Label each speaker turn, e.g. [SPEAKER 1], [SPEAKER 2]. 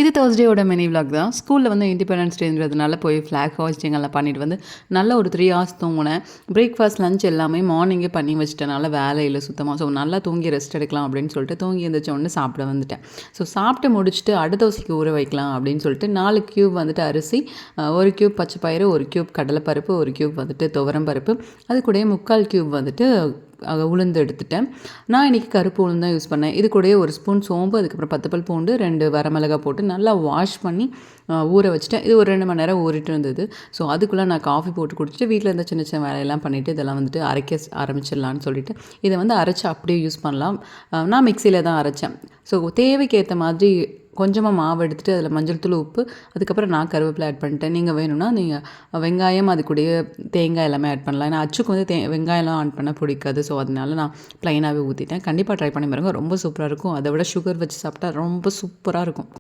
[SPEAKER 1] இது தேர்ஸ்டேயோட mini vlog தான். ஸ்கூலில் வந்து இண்டிபெண்டன்ஸ் டேன்றதுனால போய் ஃப்ளாக் ஹாய்ஸ்டிங் எல்லாம் பண்ணிட்டு வந்து நல்ல ஒரு 3 ஹார்ஸ் தூங்கினேன். பிரேக்ஃபாஸ்ட், லஞ்ச் எல்லாமே மார்னிங்கே பண்ணி வச்சுட்டனால வேலை இல்லை சுத்தமாக. ஸோ நல்லா தூங்கி ரெஸ்ட் எடுக்கலாம் அப்படின்னு சொல்லிட்டு தூங்கி எழுந்திரிச்ச உடனே சாப்பிட வந்துட்டேன். ஸோ சாப்பிட்டு முடிச்சுட்டு அடை தோசைக்கு ஊற வைக்கலாம் அப்படின்னு சொல்லிட்டு 4 கியூப் வந்துட்டு அரிசி, 1 கியூப் பச்சை பயிறு, 1 கியூப் கடலைப்பருப்பு, 1 கியூப் வந்துட்டு துவரம் பருப்பு, அது கூடயே 3/4 கியூப் வந்துட்டு உளுந்து எடுத்துட்டேன். நான் இன்றைக்கி கருப்பு உளுந்து தான் யூஸ் பண்ணேன். இது கூடயே 1 ஸ்பூன் சோம்பு, அதுக்கப்புறம் 10 பல் பூண்டு, 2 வரமிளகா போட்டு நல்லா வாஷ் பண்ணி ஊற வச்சுட்டேன். இது ஒரு 2 மணி நேரம் ஊறிட்டு இருந்தது. ஸோ அதுக்குள்ளே நான் காஃபி போட்டு குடிச்சிட்டு வீட்டில் இருந்த சின்ன சின்ன வேலையெல்லாம் பண்ணிவிட்டு இதெல்லாம் வந்துட்டு அரைக்க ஆரம்பிச்சிடலான்னு சொல்லிட்டு இதை வந்து அரைச்சி அப்படியே யூஸ் பண்ணலாம். நான் மிக்சியில் தான் அரைச்சேன். ஸோ தேவைக்கு ஏற்ற மாதிரி கொஞ்சமாக மாவு எடுத்துகிட்டு அதில் மஞ்சள் தூள், உப்பு, அதுக்கப்புறம் நான் கருவேப்பிலை ஆட் பண்ணிட்டேன். நீங்கள் வேணும்னா நீங்கள் வெங்காயம் அது கூடயே தேங்காய் எல்லாமே ஆட் பண்ணலாம். ஏன்னா அச்சுக்கு வந்து வெங்காயம்லாம் ஆட் பண்ண பிடிக்காது. ஸோ அதனால நான் ப்ளைனாகவே ஊற்றிட்டேன். கண்டிப்பாக ட்ரை பண்ணி பாருங்கள், ரொம்ப சூப்பராக இருக்கும். அதை விட சுகர் வச்சு சாப்பிட்டா ரொம்ப சூப்பராக இருக்கும்.